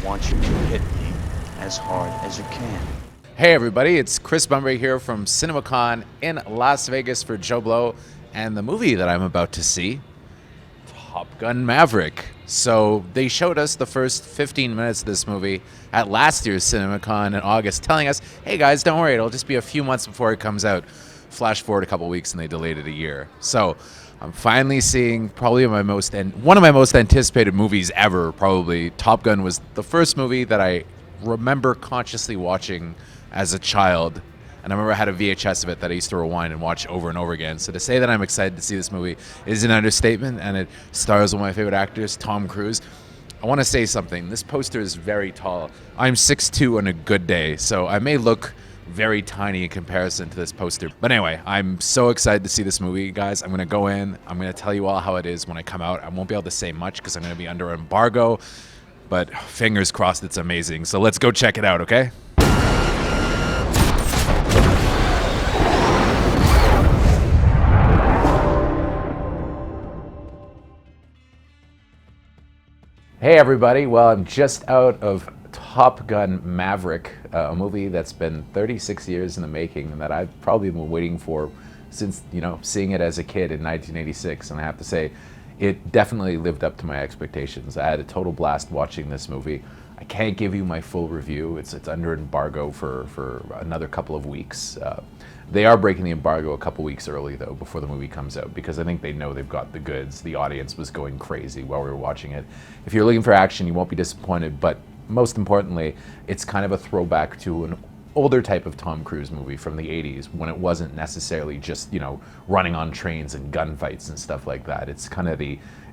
want you to hit me as hard as you can. Hey everybody, it's Chris Bunbury here from CinemaCon in Las Vegas for JoBlo, and the movie that I'm about to see, Top Gun Maverick. So they showed us the first 15 minutes of this movie at last year's CinemaCon in August, telling us, hey guys, don't worry, it'll just be a few months before it comes out. Flash forward a couple weeks and they delayed it a year. So I'm finally seeing probably one of my most anticipated movies ever, probably. Top Gun was the first movie that I remember consciously watching as a child, and I remember I had a VHS of it that I used to rewind and watch over and over again. So to say that I'm excited to see this movie is an understatement, and it stars one of my favorite actors, Tom Cruise. I want to say something. This poster is very tall. I'm 6'2" on a good day, so I may look very tiny in comparison to this poster. But anyway, I'm so excited to see this movie, guys. I'm going to go in. I'm going to tell you all how it is when I come out. I won't be able to say much because I'm going to be under embargo, but fingers crossed it's amazing. So let's go check it out, okay? Hey everybody, well, I'm just out of Top Gun Maverick, a movie that's been 36 years in the making and that I've probably been waiting for since, seeing it as a kid in 1986. And I have to say, it definitely lived up to my expectations. I had a total blast watching this movie. I can't give you my full review. It's under embargo for another couple of weeks. They are breaking the embargo a couple weeks early, though, before the movie comes out, because I think they know they've got the goods. The audience was going crazy while we were watching it. If you're looking for action, you won't be disappointed, but most importantly, it's kind of a throwback to an older type of Tom Cruise movie from the 80s, when it wasn't necessarily just, running on trains and gunfights and stuff like that. It's kind of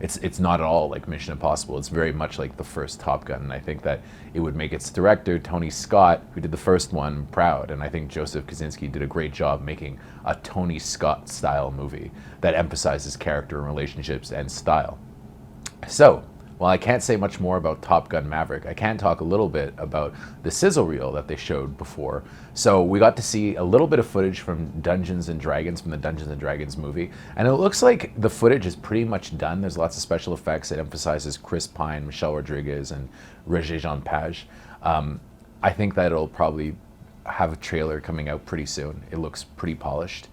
it's not at all like Mission Impossible. It's very much like the first Top Gun, and I think that it would make its director, Tony Scott, who did the first one, proud. And I think Joseph Kosinski did a great job making a Tony Scott style movie that emphasizes character and relationships and style. So, while I can't say much more about Top Gun Maverick, I can talk a little bit about the sizzle reel that they showed before. So we got to see a little bit of footage from Dungeons and Dragons, from the Dungeons and Dragons movie, and it looks like the footage is pretty much done. There's lots of special effects. It emphasizes Chris Pine, Michelle Rodriguez, and Regé-Jean Page. I think that it'll probably have a trailer coming out pretty soon. It looks pretty polished.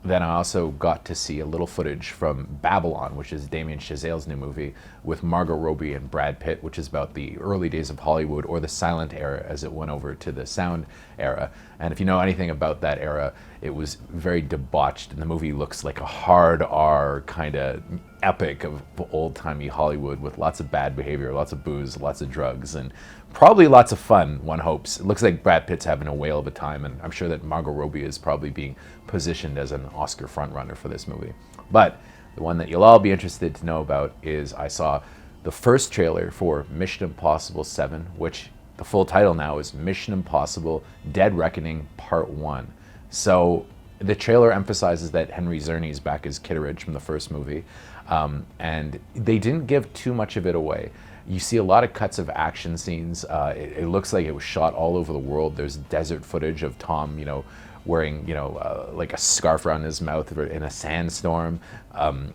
Then I also got to see a little footage from Babylon, which is Damien Chazelle's new movie with Margot Robbie and Brad Pitt, which is about the early days of Hollywood, or the silent era as it went over to the sound era. And if you know anything about that era, it was very debauched, and the movie looks like a hard R kind of epic of old-timey Hollywood with lots of bad behavior, lots of booze, lots of drugs, and probably lots of fun, one hopes. It looks like Brad Pitt's having a whale of a time, and I'm sure that Margot Robbie is probably being positioned as an Oscar frontrunner for this movie. But the one that you'll all be interested to know about is I saw the first trailer for Mission Impossible 7, which the full title now is Mission Impossible Dead Reckoning Part 1. So the trailer emphasizes that Henry Czerny is back as Kitteridge from the first movie, and they didn't give too much of it away. You see a lot of cuts of action scenes. It looks like it was shot all over the world. There's desert footage of Tom, wearing, like a scarf around his mouth in a sandstorm.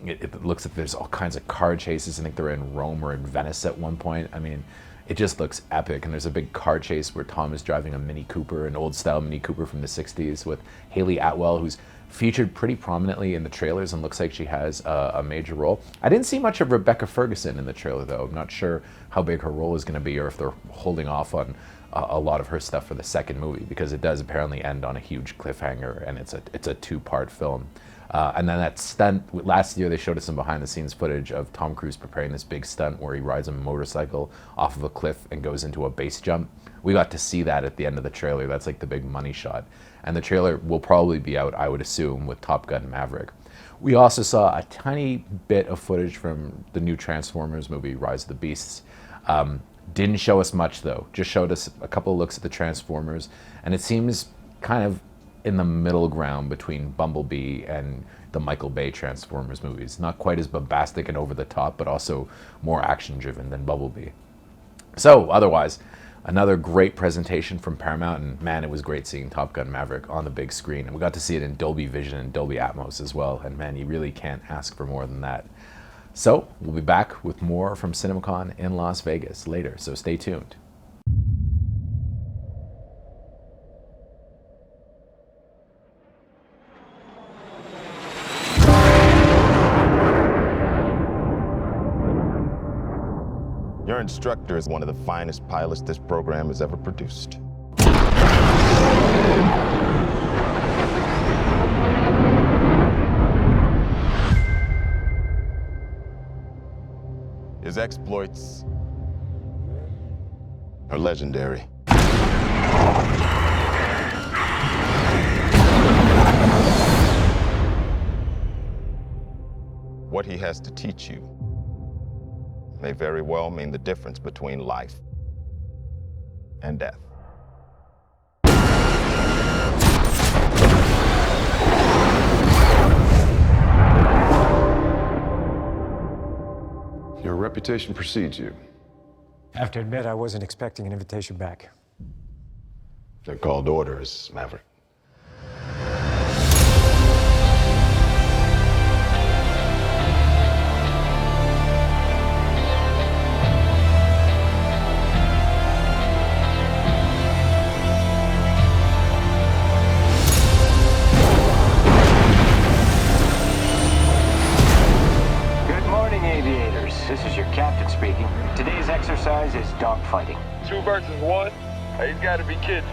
It looks like there's all kinds of car chases. I think they're in Rome or in Venice at one point. I mean, it just looks epic. And there's a big car chase where Tom is driving a Mini Cooper, an old style Mini Cooper from the 60s, with Haley Atwell, who's featured pretty prominently in the trailers and looks like she has a major role. I didn't see much of Rebecca Ferguson in the trailer, though. I'm not sure how big her role is going to be, or if they're holding off on a lot of her stuff for the second movie, because it does apparently end on a huge cliffhanger, and it's a two-part film. And then that stunt, last year they showed us some behind-the-scenes footage of Tom Cruise preparing this big stunt where he rides a motorcycle off of a cliff and goes into a base jump. We got to see that at the end of the trailer. That's like the big money shot. And the trailer will probably be out, I would assume, with Top Gun Maverick. We also saw a tiny bit of footage from the new Transformers movie, Rise of the Beasts. Didn't show us much, though. Just showed us a couple of looks at the Transformers, and it seems kind of in the middle ground between Bumblebee and the Michael Bay Transformers movies. Not quite as bombastic and over the top, but also more action-driven than Bumblebee. So, otherwise, another great presentation from Paramount, and man, it was great seeing Top Gun Maverick on the big screen. And we got to see it in Dolby Vision and Dolby Atmos as well, and man, you really can't ask for more than that. So we'll be back with more from CinemaCon in Las Vegas later, so stay tuned. Your instructor is one of the finest pilots this program has ever produced. His exploits are legendary. What he has to teach you may very well mean the difference between life and death. Your reputation precedes you. I have to admit, I wasn't expecting an invitation back. They're called orders, Maverick. This is your captain speaking. Today's exercise is dogfighting. 2 versus 1? He's got to be kidding.